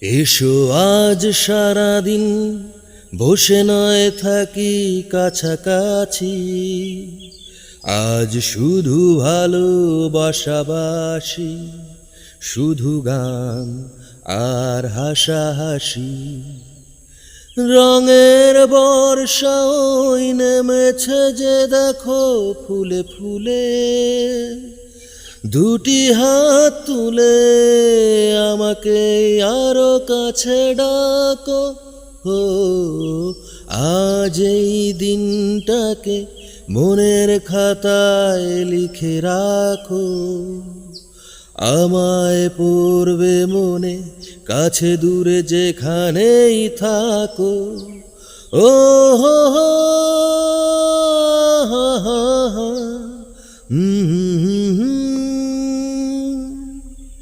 এসো আজ সারাদিন বসে নয় থাকি কাছাকাছি, আজ শুধু ভালোবাসাবাসি, শুধু গান আর হাসাহাসি। রঙের বর্ষা ওই নেমেছে যে দেখো ফুলে ফুলে, দুটি হাত তুলে আমাকে আরো কাছে ডাকো। ও আজ এই দিনটাকে মনের খাতায় লিখে রাখো, আমায় পড়বে মনে কাছে দূরে যেখানেই থাকো। ও হো হো হো হো,